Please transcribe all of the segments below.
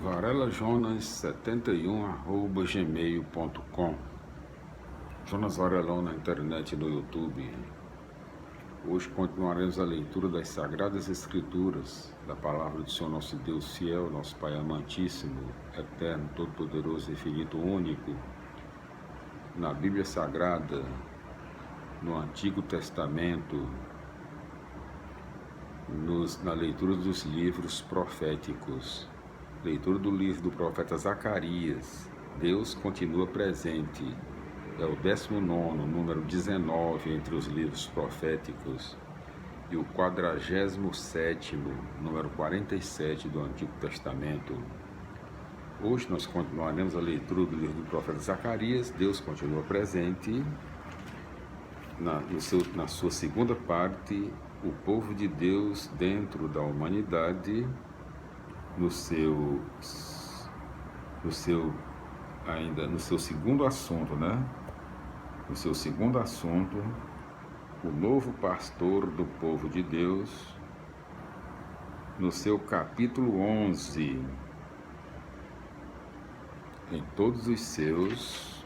varelajonas71@gmail.com. Jonas Varelão na internet e no YouTube. Hoje continuaremos a leitura das Sagradas Escrituras, da palavra do Senhor nosso Deus fiel, nosso Pai amantíssimo, eterno, todo-poderoso, infinito, único, na Bíblia Sagrada, no Antigo Testamento, na leitura dos livros proféticos. Leitura do livro do profeta Zacarias. Deus continua presente. É o 19º, número 19 entre os livros proféticos, e o 47º, número 47 do Antigo Testamento. Hoje nós continuaremos a leitura do livro do profeta Zacarias. Deus continua presente. Na sua segunda parte, o povo de Deus dentro da humanidade, no seu segundo assunto, né? No seu segundo assunto, o novo pastor do povo de Deus, no seu capítulo 11, em todos os seus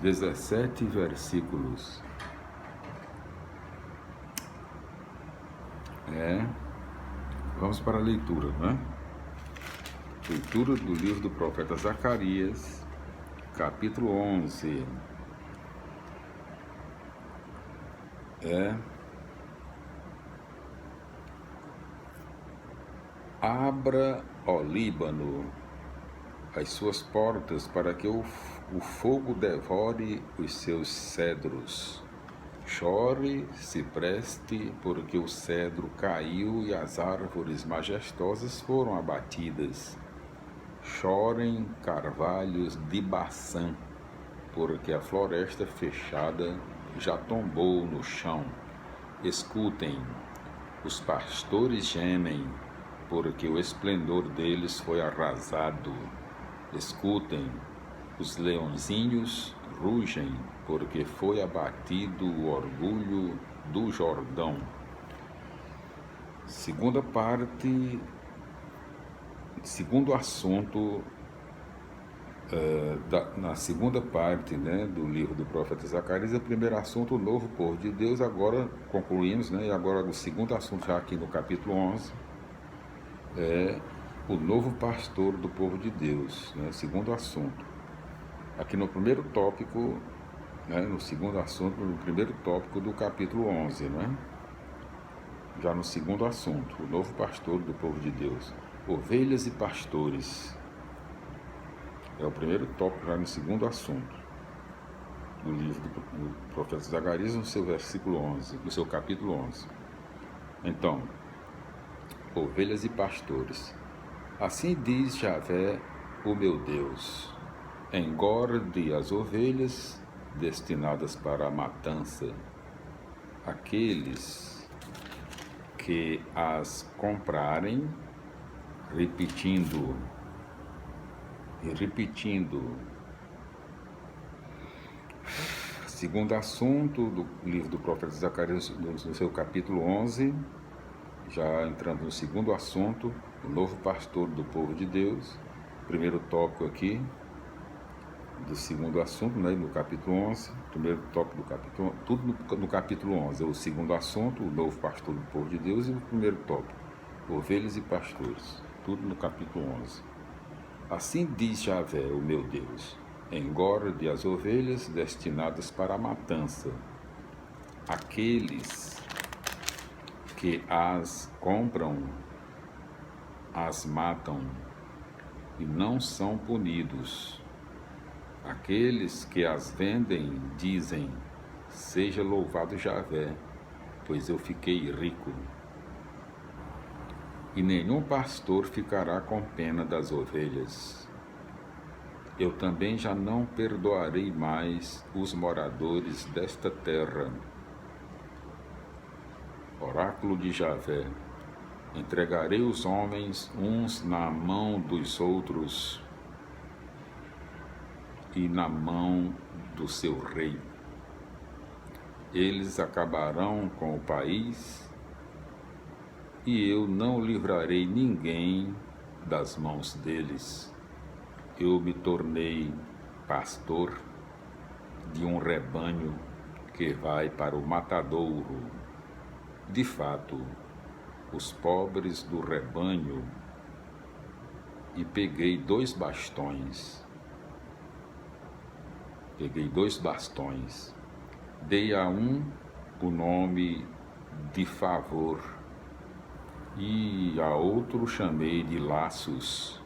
17 versículos. Vamos para a leitura, né? Leitura do livro do profeta Zacarias, capítulo 11. Abra, ó Líbano, as suas portas para que o fogo devore os seus cedros. Chore, se preste, porque o cedro caiu e as árvores majestosas foram abatidas. Chorem, carvalhos de Baçã, porque a floresta fechada já tombou no chão. Escutem, os pastores gemem, porque o esplendor deles foi arrasado. Escutem, os leõezinhos rugem, porque foi abatido o orgulho do Jordão. Segunda parte, segundo assunto, na segunda parte, né, do livro do profeta Zacarias, o primeiro assunto, o novo povo de Deus. Agora concluímos, né, e agora o segundo assunto, já aqui no capítulo 11, é o novo pastor do povo de Deus, né, segundo assunto. Aqui no primeiro tópico, né, no segundo assunto, no primeiro tópico do capítulo 11, né? Já no segundo assunto, o novo pastor do povo de Deus. Ovelhas e pastores. É o primeiro tópico, já no segundo assunto do livro do profeta Zacarias, no seu versículo 11, no seu capítulo 11. Então, ovelhas e pastores. Assim diz Javé, o meu Deus: engorde as ovelhas destinadas para a matança, aqueles que as comprarem, repetindo. Segundo assunto do livro do profeta Zacarias, no seu capítulo 11, já entrando no segundo assunto, o novo pastor do povo de Deus. Primeiro tópico aqui do segundo assunto, né, no capítulo 11, primeiro tópico do capítulo, tudo no capítulo 11, o segundo assunto, o novo pastor do povo de Deus, e o primeiro tópico, ovelhas e pastores, tudo no capítulo 11. Assim diz Javé, o meu Deus: engorde as ovelhas destinadas para a matança, aqueles que as compram, as matam e não são punidos. Aqueles que as vendem dizem: seja louvado Javé, pois eu fiquei rico. E nenhum pastor ficará com pena das ovelhas. Eu também já não perdoarei mais os moradores desta terra. Oráculo de Javé: entregarei os homens uns na mão dos outros e na mão do seu rei. Eles acabarão com o país e eu não livrarei ninguém das mãos deles. Eu me tornei pastor de um rebanho que vai para o matadouro. De fato, os pobres do rebanho, e peguei dois bastões, dei a um o nome de favor, e a outro chamei de laços,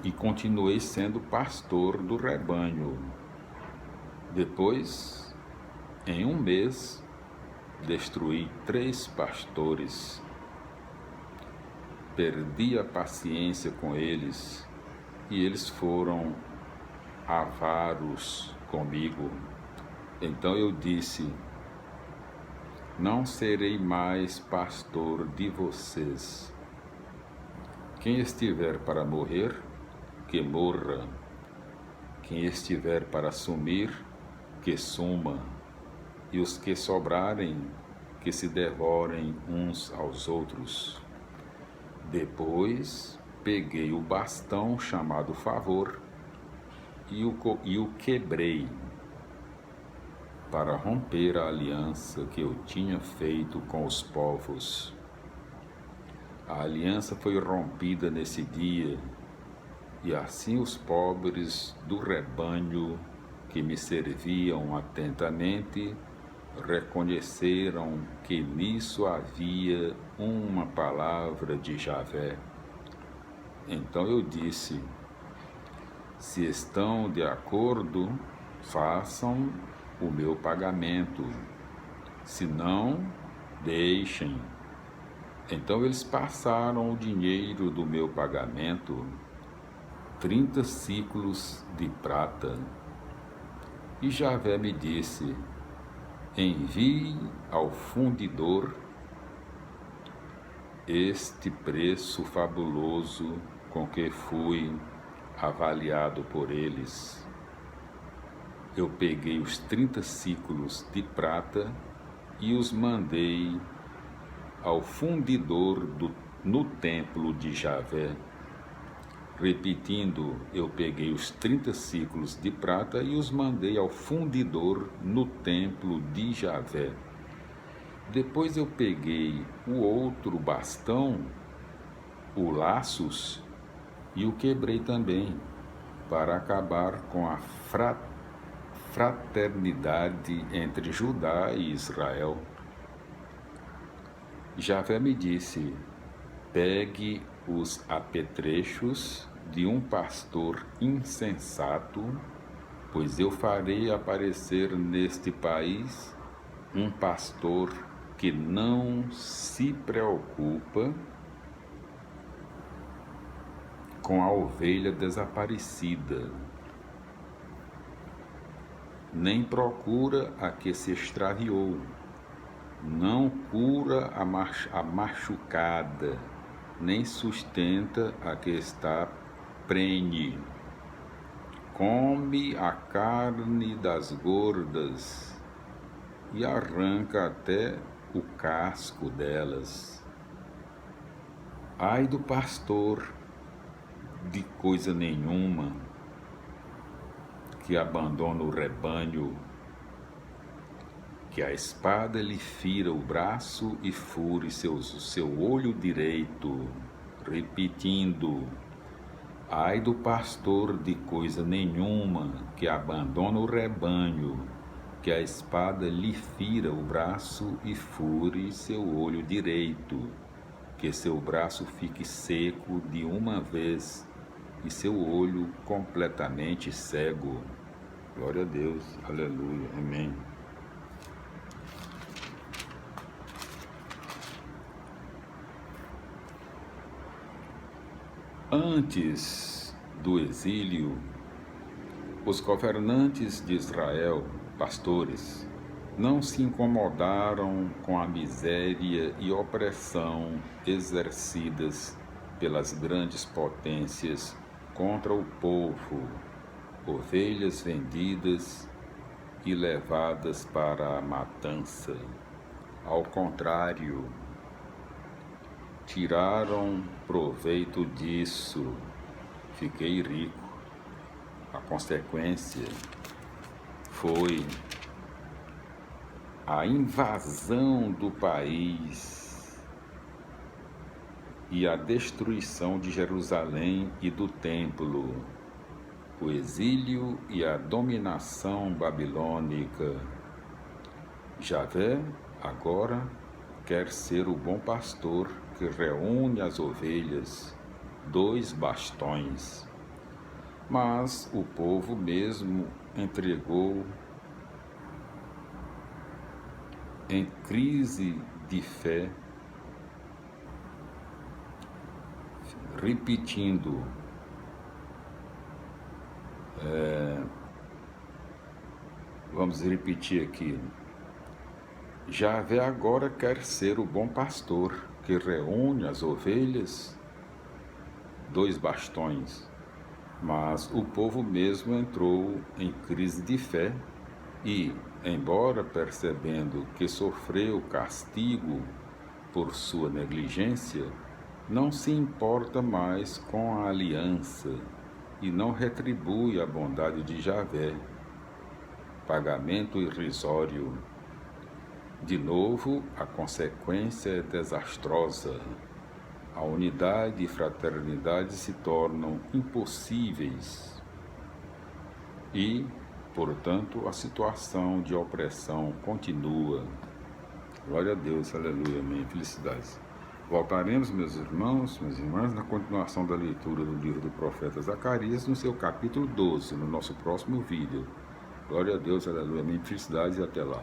e continuei sendo pastor do rebanho. Depois, em um mês, destruí 3 pastores. Perdi a paciência com eles, e eles foram avaros comigo. Então eu disse: não serei mais pastor de vocês. Quem estiver para morrer, que morra. Quem estiver para sumir, que suma. E os que sobrarem, que se devorem uns aos outros. Depois peguei o bastão chamado favor e o quebrei, para romper a aliança que eu tinha feito com os povos. A aliança foi rompida nesse dia, e assim os pobres do rebanho que me serviam atentamente reconheceram que nisso havia uma palavra de Javé. Então eu disse: se estão de acordo, façam o meu pagamento. Se não, deixem. Então eles passaram o dinheiro do meu pagamento, 30 ciclos de prata. E Javé me disse: envie ao fundidor este preço fabuloso com que fui avaliado por eles. Eu peguei os 30 ciclos de prata e os mandei ao fundidor no templo de Javé. Repetindo, eu peguei os 30 ciclos de prata e os mandei ao fundidor no templo de Javé. Depois eu peguei o outro bastão, o laços, e o quebrei também, para acabar com a fraternidade entre Judá e Israel. Javé me disse: pegue os apetrechos de um pastor insensato, pois eu farei aparecer neste país um pastor que não se preocupa com a ovelha desaparecida, nem procura a que se extraviou, não cura a machucada, nem sustenta a que está prenhe. Come a carne das gordas e arranca até o casco delas. Ai do pastor de coisa nenhuma, que abandona o rebanho, que a espada lhe fira o braço e fure seu olho direito, repetindo: ai do pastor de coisa nenhuma, que abandona o rebanho, que a espada lhe fira o braço e fure seu olho direito, que seu braço fique seco de uma vez e seu olho completamente cego. Glória a Deus, aleluia, amém. Antes do exílio, os governantes de Israel, pastores, não se incomodaram com a miséria e opressão exercidas pelas grandes potências contra o povo, ovelhas vendidas e levadas para a matança. Ao contrário, tiraram proveito disso. Fiquei rico. A consequência foi a invasão do país e a destruição de Jerusalém e do templo, o exílio e a dominação babilônica. Javé agora quer ser o bom pastor que reúne as ovelhas, 2 bastões. Mas o povo mesmo entregou em crise de fé, repetindo, vamos repetir aqui. Javé agora quer ser o bom pastor que reúne as ovelhas, 2 bastões. Mas o povo mesmo entrou em crise de fé e, embora percebendo que sofreu castigo por sua negligência, não se importa mais com a aliança e não retribui a bondade de Javé. Pagamento irrisório. De novo, a consequência é desastrosa. A unidade e fraternidade se tornam impossíveis e, portanto, a situação de opressão continua. Glória a Deus, aleluia, amém, felicidades. Voltaremos, meus irmãos, minhas irmãs, na continuação da leitura do livro do profeta Zacarias, no seu capítulo 12, no nosso próximo vídeo. Glória a Deus, aleluia, amém, felicidades e até lá.